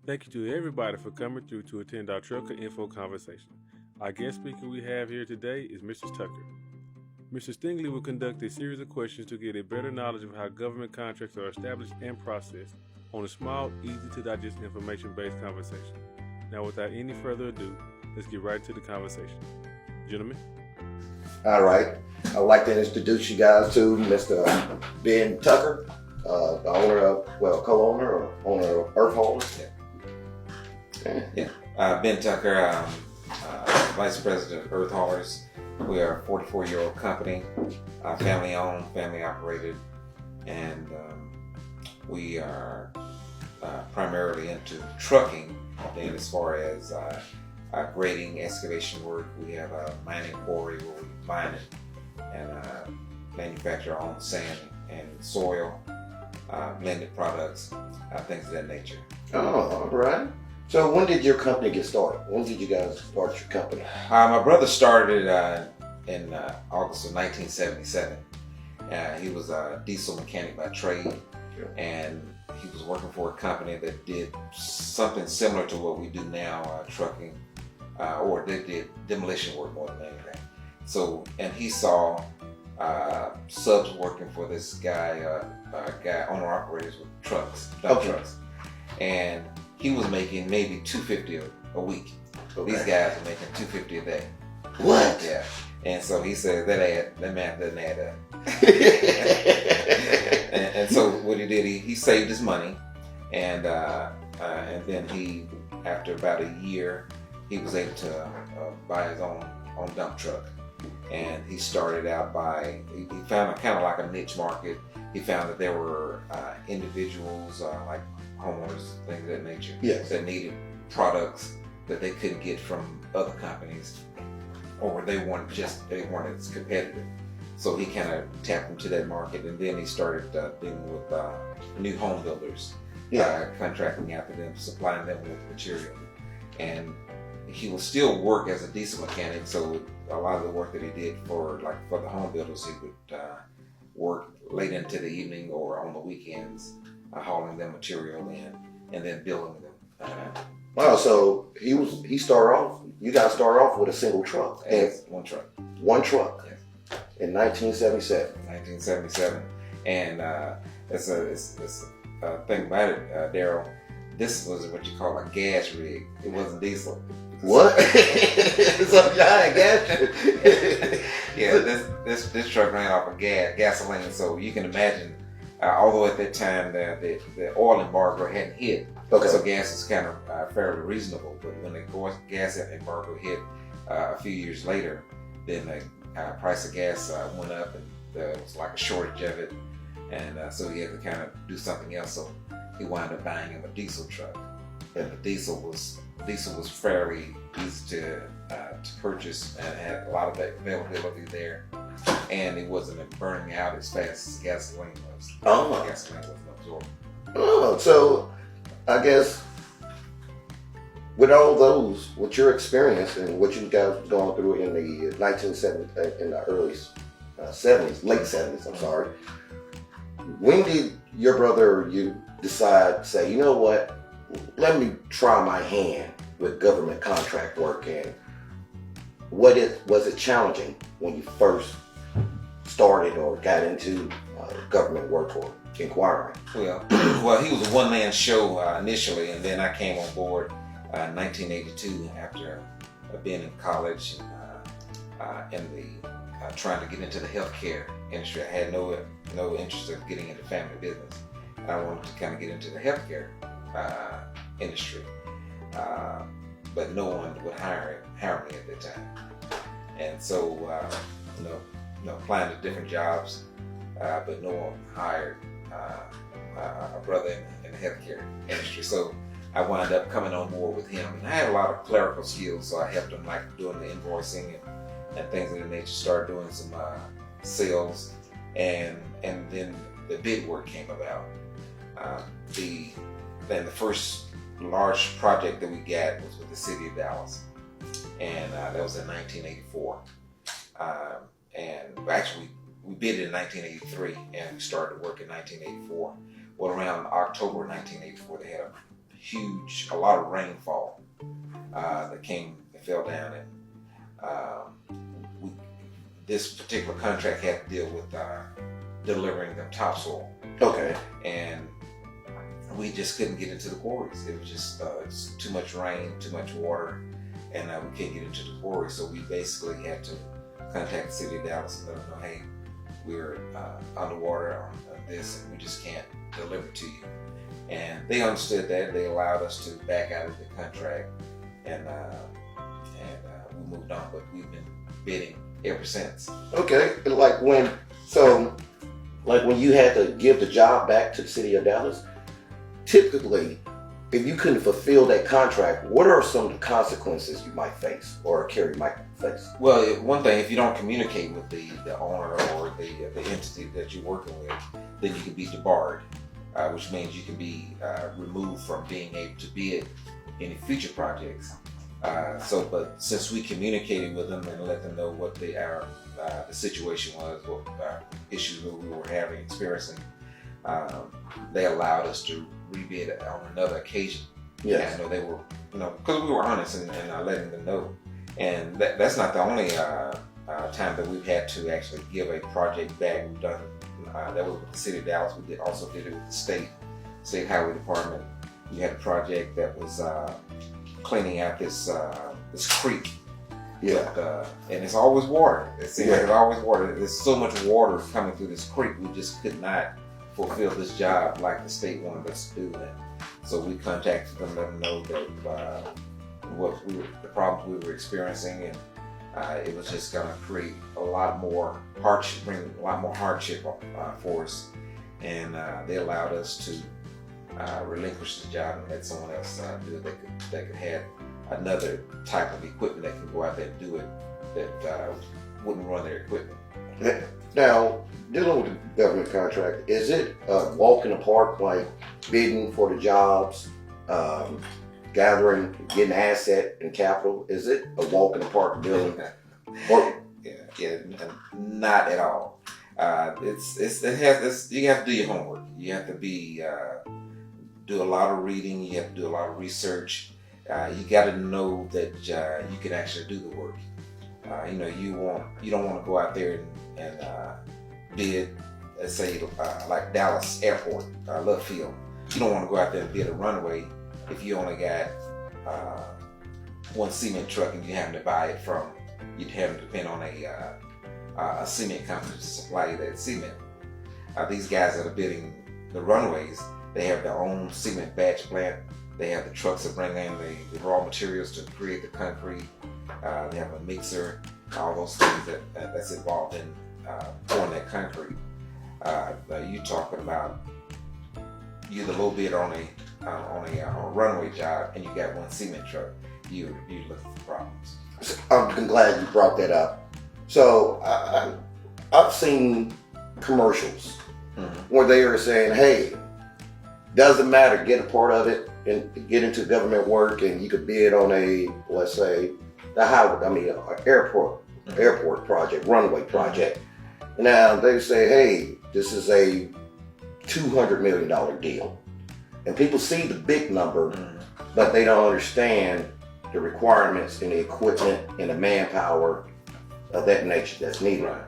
Thank you to everybody for coming through to attend our Trucker Info conversation. Our guest speaker we have here today is Mr. Tucker. Mr. Stingley will conduct a series of questions to get a better knowledge of how government contracts are established and processed on a small, easy to digest information-based conversation. Now, without any further ado, let's get right to the conversation. Gentlemen. All right. I'd like to introduce you guys to Mr. Ben Tucker, the owner of, co-owner or owner of Earth Haulers. Ben Tucker, Vice President of Earth Haulers. We are a 44-year-old company, family owned, family operated, and we are primarily into trucking. And as far as grading, excavation work, we have a mining quarry where we mine it and manufacture our own sand and soil, blended products, things of that nature. Oh, all right. So when did your company get started? When did you guys start your company? My brother started in August of 1977. He was a diesel mechanic by trade, and he was working for a company that did something similar to what we do now, trucking, or they did demolition work more than anything. So, and he saw subs working for this guy, owner operators with trucks, dump trucks, and he was making maybe $250 a week. Okay. These guys are making $250 a day. What? Yeah. And so he said that math doesn't add up. and so what he did, he saved his money, and then he, after about a year, he was able to buy his own dump truck. And he started out he found kind of like a niche market. He found that there were individuals like homeowners, things of that nature, that needed products that they couldn't get from other companies, or they weren't as competitive. So he kind of tapped into that market, and then he started dealing with new home builders, contracting out to them, supplying them with material. And he will still work as a diesel mechanic, so a lot of the work that he did for the home builders, he would work late into the evening or on the weekends, hauling them material in and then building them. Wow, so you guys started off with a single truck. One truck. One truck. Yes. In 1977. 1977. And it's a thing about it, Daryl. This was what you call a gas rig. It wasn't diesel. What? It's a giant gas. Yeah, this truck ran off of gasoline. So you can imagine, although at that time the oil embargo hadn't hit, so gas is kind of fairly reasonable. But when the gas embargo hit a few years later, then the price of gas went up, and there was like a shortage of it, and so he had to kind of do something else. So he wound up buying him a diesel truck, and the diesel was fairly easy to purchase and had a lot of availability there, and it wasn't burning out as fast as gasoline was. Gasoline wasn't absorbed. Oh, so I guess with all those, with your experience and what you guys were going through in the 1970s, in the early 70s, late 70s, I'm sorry, when did your brother or you decide, say, you know what, let me try my hand with government contract work? And was it challenging when you first started or got into government work or inquiring? Well, he was a one-man show initially, and then I came on board in 1982 after being in college and trying to get into the healthcare industry. I had no interest in getting into family business. I wanted to kind of get into the healthcare industry, but no one would hire me at that time. And so, applying to different jobs, but no one hired a brother in the healthcare industry. So I wound up coming on board with him. And I had a lot of clerical skills, so I helped him like doing the invoicing and things of that nature. Started doing some sales, and then the bid work came about. Then the first large project that we got was with the city of Dallas, and that was in 1984. And actually, we bid it in 1983, and we started work in 1984. Well, around October 1984, they had a lot of rainfall that fell down, and this particular contract had to deal with delivering the topsoil. Okay. And we just couldn't get into the quarries. It was just it's too much rain, too much water, and we can't get into the quarries. So we basically had to contact the city of Dallas and let them know, hey, we're underwater on this, and we just can't deliver to you. And they understood that. They allowed us to back out of the contract, and we moved on. But we've been bidding ever since. Okay. Like when you had to give the job back to the city of Dallas, typically, if you couldn't fulfill that contract, what are some of the consequences you might face, or Kerry might face? Well, one thing, if you don't communicate with the owner or the entity that you're working with, then you can be debarred, which means you can be removed from being able to bid any future projects. But since we communicated with them and let them know what the situation was, what issues that we were experiencing, they allowed us to rebid on another occasion. Yes. And they were, because we were honest and letting them know. And that's not the only time that we've had to actually give a project back. We've done that was with the city of Dallas. We also did it with the state highway department. We had a project that was cleaning out this creek. Yeah. And it's always water. It seems like it's always water. There's so much water coming through this creek. We just could not fulfill this job like the state wanted us to do that. So we contacted them, let them know that the problems we were experiencing, and it was just going to create a lot more hardship, bring a lot more hardship for us. And they allowed us to relinquish the job and let someone else do it that could have another type of equipment that can go out there and do it that wouldn't run their equipment. Now, dealing with the government contract, is it a walk in the park, like bidding for the jobs, gathering, getting asset and capital? Is it a walk in the park dealing? Yeah, not at all. You have to do your homework. You have to do a lot of reading. You have to do a lot of research. You got to know that you can actually do the work. You don't want to go out there and bid, let's say, like Dallas Airport, Love Field. You don't want to go out there and bid a runway if you only got one cement truck and you have to buy it from. You'd have to depend on a cement company to supply you that cement. These guys that are bidding the runways, they have their own cement batch plant. They have the trucks that bring in the raw materials to create the concrete. They have a mixer, all those things that's involved in pouring that concrete. You talking about you're the low bidder on a runway job, and you got one cement truck. You're looking for problems. I'm glad you brought that up. So I've seen commercials where they are saying, "Hey, doesn't matter, get a part of it and get into government work, and you could bid on a, let's say, airport project, runway project." Now they say, "Hey, this is a $200 million deal," and people see the big number, but they don't understand the requirements and the equipment and the manpower of that nature that's needed. Right.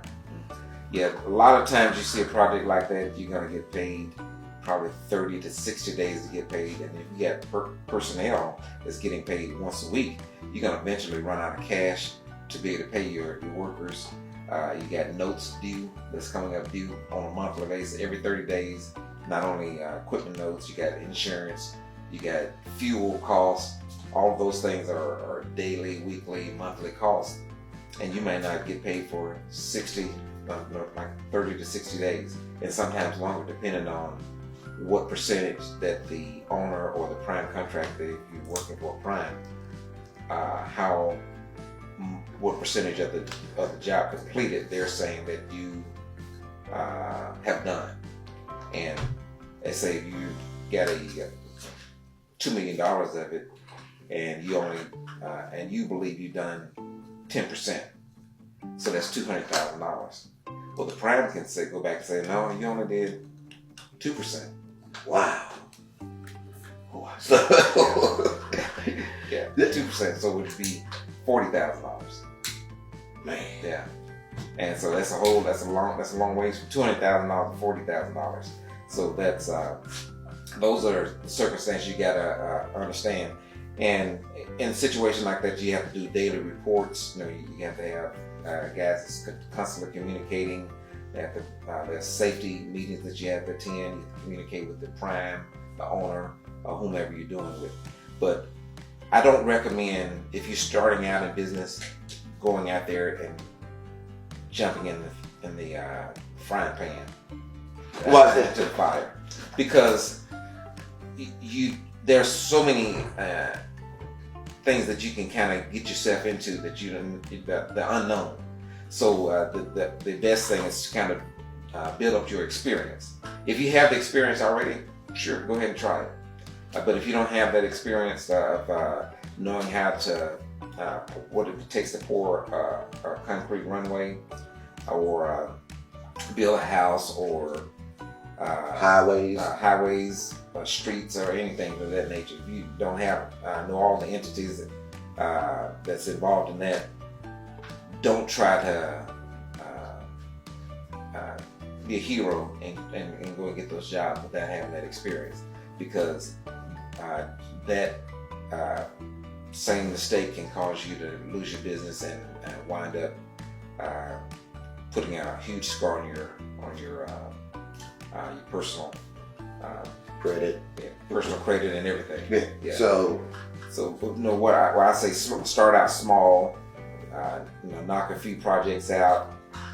Yeah, a lot of times you see a project like that, you're going to get paid probably 30 to 60 days to get paid. And if you got personnel that's getting paid once a week, you're going to eventually run out of cash to be able to pay your workers. You got notes due that's coming up due on a monthly basis every 30 days. Not only equipment notes, you got insurance, you got fuel costs. All of those things are daily, weekly, monthly costs. And you may not get paid for 30 to 60 days, and sometimes longer, depending on what percentage that the owner or the prime contractor, if you're working for a prime, what percentage of the job completed they're saying that you have done. And let's say if you got $2 million of it, and you only and you believe you've done 10%, so that's $200,000. Well, the prime can go back and say, no, you only did 2%. Wow. So yeah, 2%. So it would be $40,000. Man. Yeah. And so that's a long ways from $200,000 to $40,000. So that's those are the circumstances you gotta understand. And in a situation like that, you have to do daily reports. You have to have guys that's constantly communicating. There's safety meetings that you have to attend. You have to communicate with the prime, the owner, or whomever you're doing with. But I don't recommend, if you're starting out in business, going out there and jumping in the frying pan. Why is that? To the fire, because there's so many things that you can kind of get yourself into that the unknown. So the best thing is to kind of build up your experience. If you have the experience already, sure, go ahead and try it. But if you don't have that experience of knowing how to what it takes to pour a concrete runway, or build a house, or highways, streets, or anything of that nature. If you don't have know all the entities that's involved in that, don't try to be a hero and go and get those jobs without having that experience, because that same mistake can cause you to lose your business and wind up putting a huge scar on your personal Credit. personal credit and everything. Yeah. So what I say, start out small. Knock a few projects out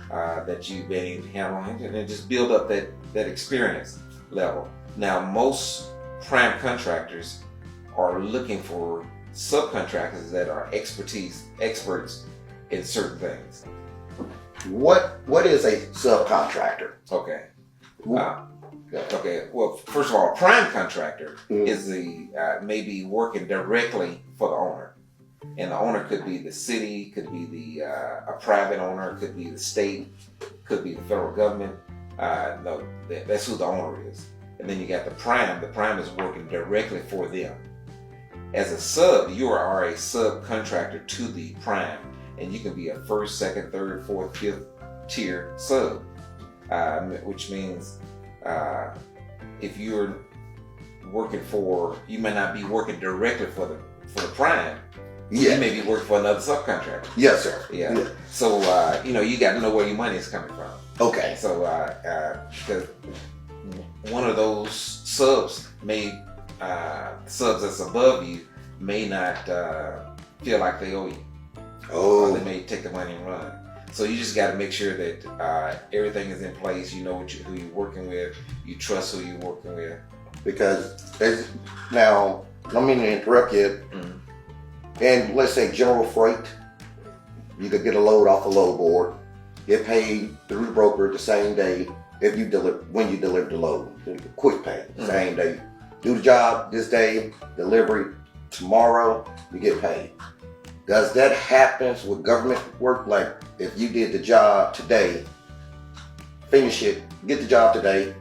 that you've been able to handle, and then just build up that experience level. Now, most prime contractors are looking for subcontractors that are experts in certain things. what is a subcontractor? Okay. Okay. Well, first of all, a prime contractor is maybe working directly for the owner, and the owner could be the city, could be a private owner, could be the state, could be the federal government. No, that's who the owner is. And then you got the prime. The prime is working directly for them. As a sub, you are a subcontractor to the prime, and you can be a first, second, third, fourth, fifth tier sub, which means if you're working you may not be working directly for the prime. Yeah. You may be working for another subcontractor. Yes, sir. Yeah. So you got to know where your money is coming from. Okay. So because one of those subs subs that's above you may not feel like they owe you. Or they may take the money and run. So you just got to make sure that everything is in place. You know who you're working with. You trust who you're working with. Because now, I don't mean to interrupt you. Mm-hmm. And let's say general freight, you could get a load off a load board, get paid through the broker the same day when you deliver the load. Quick pay, same day. Do the job this day, delivery tomorrow, you get paid. Does that happen with government work? Like if you did the job today, finish it, get the job today,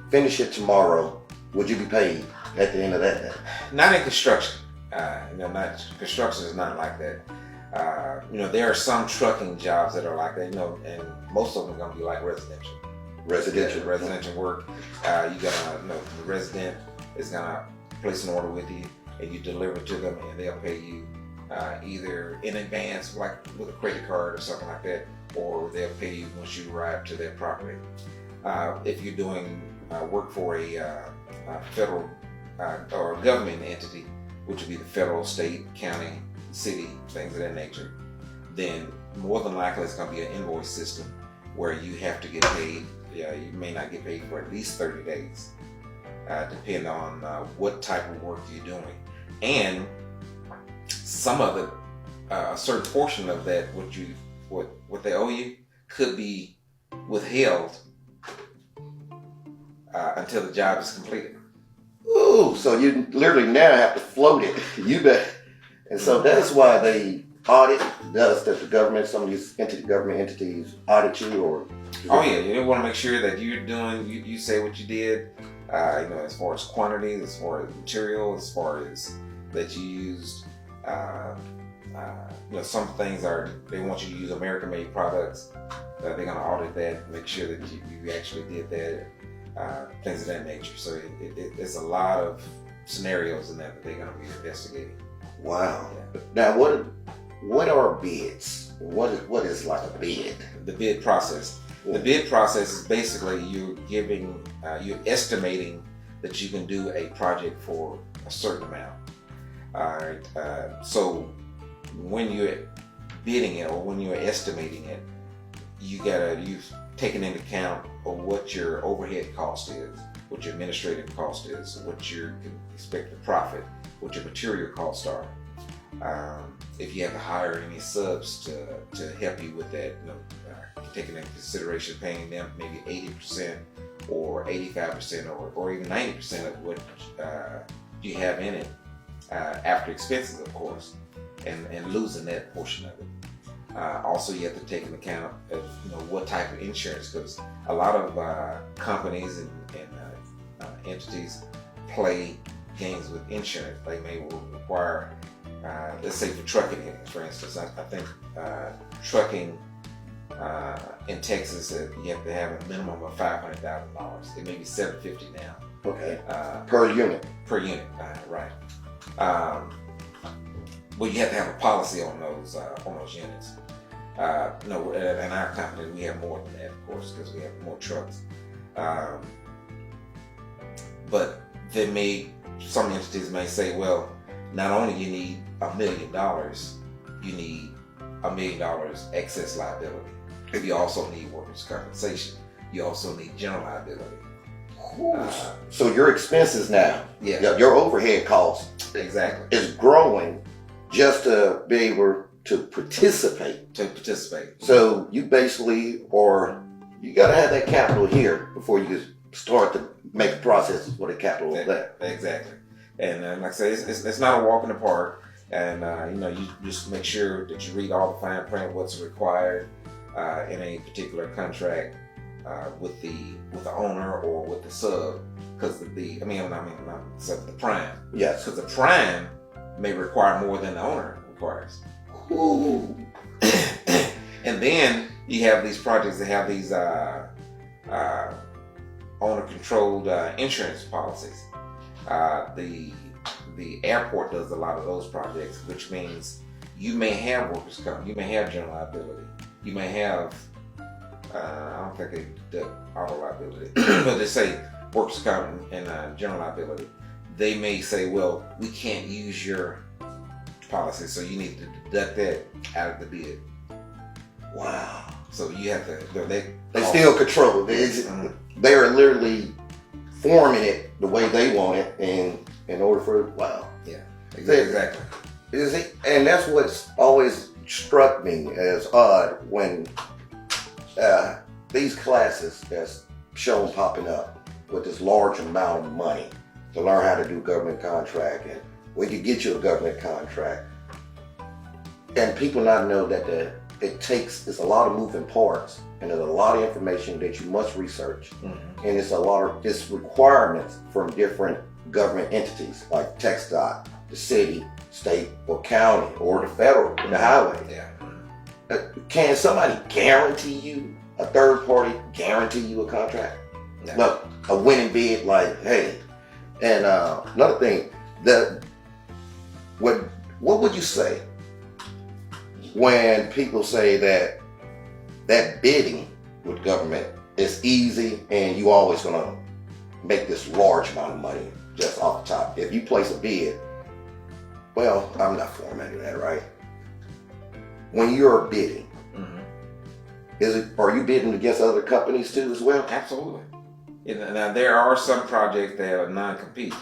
finish it tomorrow, would you be paid at the end of that day? Not in construction. Construction is not like that. There are some trucking jobs that are like that, and most of them are going to be like residential. Residential work. You got the resident is going to place an order with you, and you deliver to them, and they'll pay you either in advance, like with a credit card or something like that, or they'll pay you once you arrive to their property. If you're doing work for a federal or government entity, which would be the federal, state, county, city, things of that nature, then more than likely it's going to be an invoice system where you have to get paid. You may not get paid for at least 30 days. depending on what type of work you're doing, and some of it, a certain portion of that, what they owe you, could be withheld until the job is completed. Ooh, so you literally now have to float it. You bet. And so that's why they audit does that the government, some of these government entities audit you, or Oh yeah, you want to make sure that you're doing, you say what you did, as far as quantity, as far as material, as far as that you used. Some things they want you to use American-made products. They're going to audit that, make sure that you actually did that, things of that nature. So it's a lot of scenarios in that they're going to be investigating. wow. Yeah. Now, what are bids? What is like a bid? The bid process. The bid process is basically you're estimating that you can do a project for a certain amount. All right. So when you're bidding it or when you're estimating it, you've taken into account of what your overhead cost is, what your administrative cost is, what your expected profit, what your material costs are. If you have to hire any subs to help you with that, taking into consideration paying them maybe 80% or 85% or even 90% of what you have in it after expenses, of course, and losing that portion of it. Also, you have to take into account of what type of insurance, because a lot of companies and entities play games with insurance. They may require, let's say for trucking, for instance, I think trucking in Texas, you have to have a minimum of $500,000. It may be $750 now. Okay. Per unit. Per unit, right. Well, you have to have a policy on those units. No, in our company, we have more than that, of course, because we have more trucks. But some entities may say, well, not only you need $1 million, you need $1 million excess liability. You also need workers' compensation. You also need general liability. So your expenses now, Yeah. your overhead costs Exactly. is growing just to be able to participate. So you basically, you got to have that capital here before you can start to make processes for the capital of that. Exactly. And like I say, it's not a walk in the park. And you just make sure that you read all the fine print, what's required in a particular contract with the owner or with the sub, because the prime. Yes. Because the prime may require more than the owner requires. Ooh. And then you have these projects that have these owner-controlled insurance policies. The airport does a lot of those projects, which means you may have workers' comp, you may have general liability, you may have I don't think they do auto liability, but they say workers' comp and general liability. They may say, well, we can't use your policy, so you need to deduct that out of the bid. Wow. So you have to. They still control it. They're literally forming it the way they want it, and in order for wow. Yeah. Exactly. And that's what's always struck me as odd when these classes that's shown popping up with this large amount of money to learn how to do government contract, and we could get you a government contract, and people not know that it's a lot of moving parts, and there's a lot of information that you must research, and it's requirements from different government entities like TxDOT, the city, state, or county, or the federal, the highway. Yeah. Can somebody guarantee you, a third party guarantee you a contract? No. Look, a winning bid, like, hey. And another thing, what would you say when people say that bidding with government is easy and you always gonna make this large amount of money just off the top? If you place a bid, well, I'm not formatting that, right? When you're bidding, are you bidding against other companies too as well? Absolutely. Now there are some projects that are non-compete,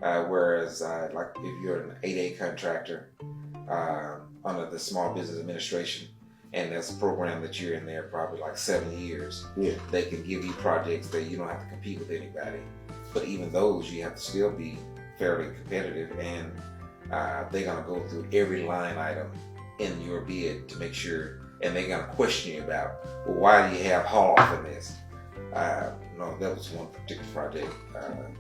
whereas like if you're an 8A contractor under the Small Business Administration, and that's a program that you're in there probably like 7 years, Yeah. they can give you projects that you don't have to compete with anybody. But even those, you have to still be fairly competitive, and they're gonna go through every line item in your bid to make sure, and they're gonna question you about, well, why do you have haul off in this? No, that was one particular project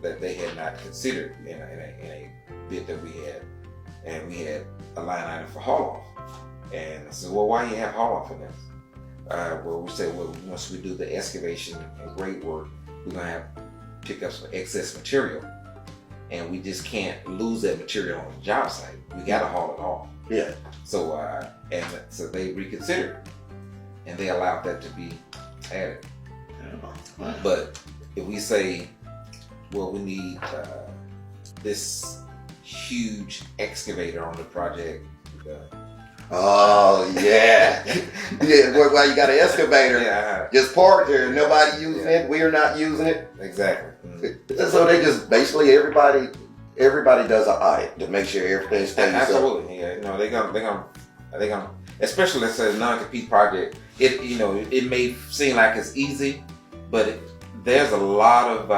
that they had not considered in a bid that we had, and we had a line item for haul off. And I said, well, why do you have haul off in this? Well, we said, well, once we do the excavation and grade work, we're gonna have to pick up some excess material, and we just can't lose that material on the job site. We gotta haul it off. Yeah. So so they reconsidered, and they allowed that to be added. But if we say, well, we need this huge excavator on the project. Oh yeah, yeah. Well, you got an excavator Yeah, just parked there. Nobody using it. We're not using it. exactly. Mhm. So they just basically everybody does an audit to make sure everything stays up. Absolutely. Yeah. No, they're gonna, especially let's say a non-compete project. It may seem like it's easy, but there's a lot of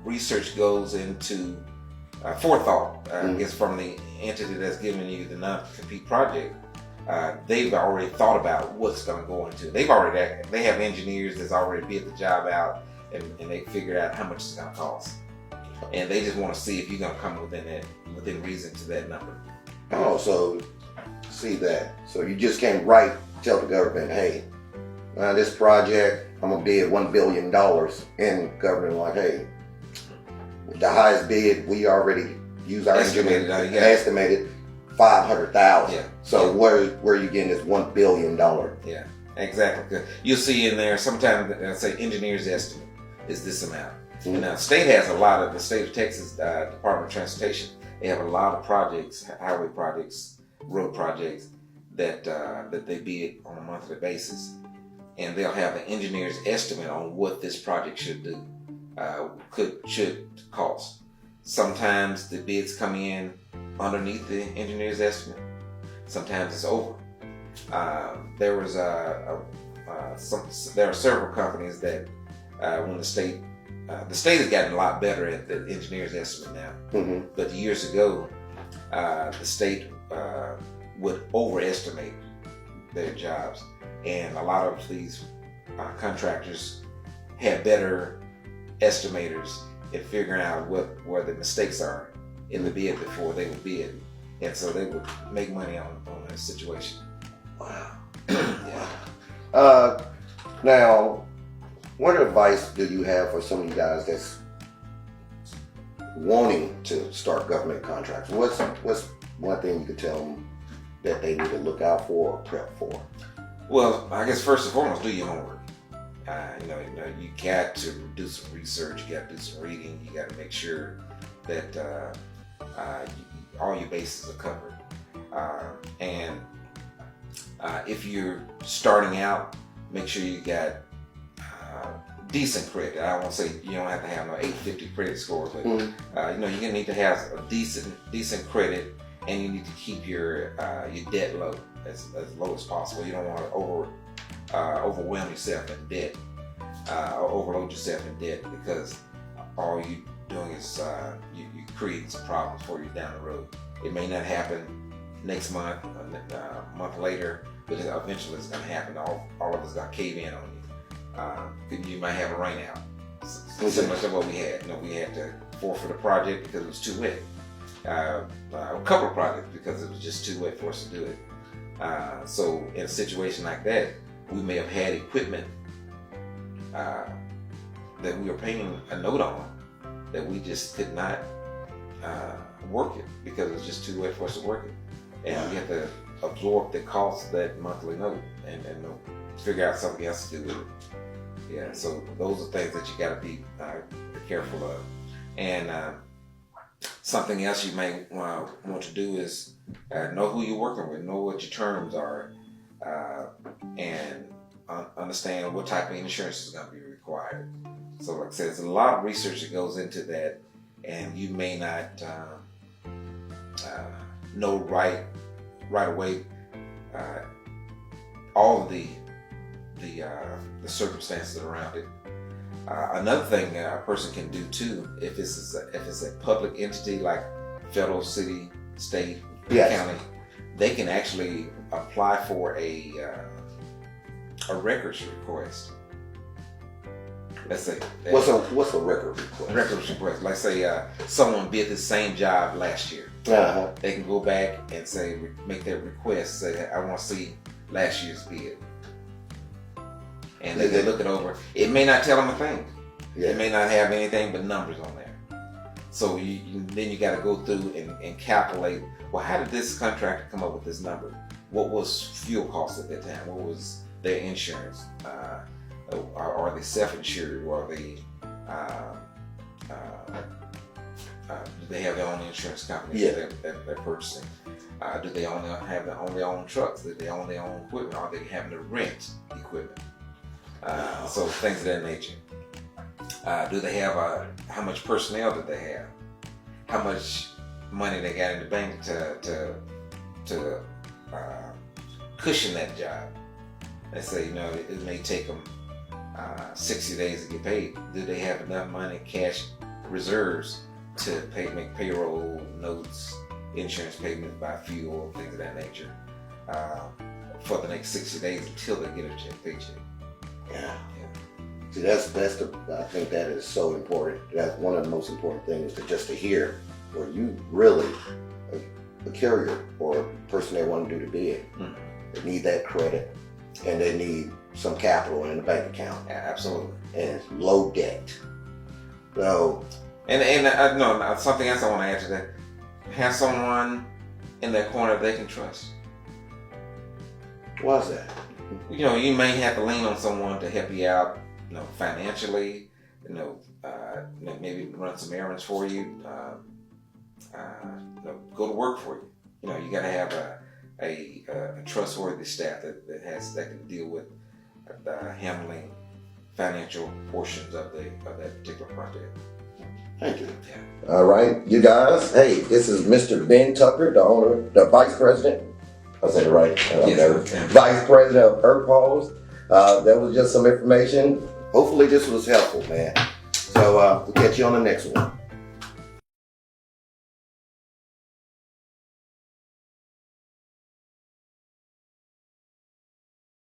research goes into forethought. I guess from the entity that's giving you the non-compete project, they've already thought about what's going to go into. They have engineers that's already bid the job out, and they figured out how much it's going to cost, and they just want to see if you're going to come within reason to that number. Oh, so see that. So you just can't tell the government, hey, this project, I'm gonna bid $1 billion, and government like, hey, the highest bid we already use our Estimated, engineer yeah. estimated $500,000. Yeah. So where are you getting this $1 billion? Yeah, exactly. You'll see in there sometimes they'll say engineer's estimate is this amount. Mm-hmm. And now the state has a lot of, the state of Texas Department of Transportation, they have a lot of projects, highway projects, road projects that they bid on a monthly basis, and they'll have an engineer's estimate on what this project should do, should cost. Sometimes the bids come in underneath the engineer's estimate. Sometimes it's over. There are several companies that when the state has gotten a lot better at the engineer's estimate now. Mm-hmm. But years ago, the state would overestimate their jobs, and a lot of these contractors had better estimators at figuring out where the mistakes are in the bid before they would bid, and so they would make money on a situation. Wow. Yeah. Now, what advice do you have for some of you guys that's wanting to start government contracts? What's one thing you could tell them that they need to look out for or prep for? Well, I guess first and foremost, do your homework. You got to do some research. You got to do some reading. You got to make sure that all your bases are covered. And if you're starting out, make sure you got decent credit. I won't say you don't have to have no 850 credit score, but you're gonna need to have a decent credit, and you need to keep your debt low, as low as possible. You don't want to overwhelm yourself in debt, or overload yourself in debt, because all you're doing is you creating some problems for you down the road. It may not happen next month, a month later, but eventually it's going to happen. All of it's going to cave in on you. You might have a rain out. So much of what we had. We had to forfeit a project because it was too wet. A couple of projects because it was just too wet for us to do it. So in a situation like that, we may have had equipment that we were paying a note on that we just could not work it because it was just too wet for us to work it. And we had to absorb the cost of that monthly note and figure out something else to do with it. Yeah, so those are things that you got to be careful of. And something else you may want to do is know who you're working with, know what your terms are, and understand what type of insurance is going to be required. required. So like I said, there's a lot of research that goes into that, and you may not know right away all of the circumstances around it. Another thing a person can do too, if it's a public entity like federal, city, state, Yes. county, they can actually apply for a records request. Let's say What's a record request? records request. Like say someone bid the same job last year. Uh-huh. They can go back and say, make that request, say, I want to see last year's bid. And they can look it over. It may not tell them a thing. Yeah. It may not have anything but numbers on there. So then you got to go through and calculate, well, how did this contractor come up with this number? What was fuel costs at that time? What was their insurance? Are they self-insured? Or are they, do they have their own insurance company that they're purchasing? Do they have their own trucks? Do they own their own equipment? Are they having to rent equipment? So things of that nature. Do they have how much personnel do they have? How much money they got in the bank to cushion that job? Let's say it may take them 60 days to get paid. Do they have enough money, cash reserves to make payroll, notes, insurance payments, buy fuel, things of that nature for the next 60 days until they get a paycheck? Yeah. See, that's I think that is so important. That's one of the most important things to hear, where you really, a carrier or a person that want to do the bid, they need that credit, and they need some capital in the bank account. Yeah, absolutely. And low debt. So. And no, something else I want to add to that. Have someone in that corner they can trust. Why's that? You may have to lean on someone to help you out, financially. Maybe run some errands for you. Go to work for you. You got to have a trustworthy staff that can deal with handling financial portions of that particular project. Thank you. Yeah. All right, you guys. Hey, this is Mr. Ben Tucker, the Vice President. I said it right. Yes, Vice President of ERPOS. That was just some information. Hopefully this was helpful, man. So we'll catch you on the next one.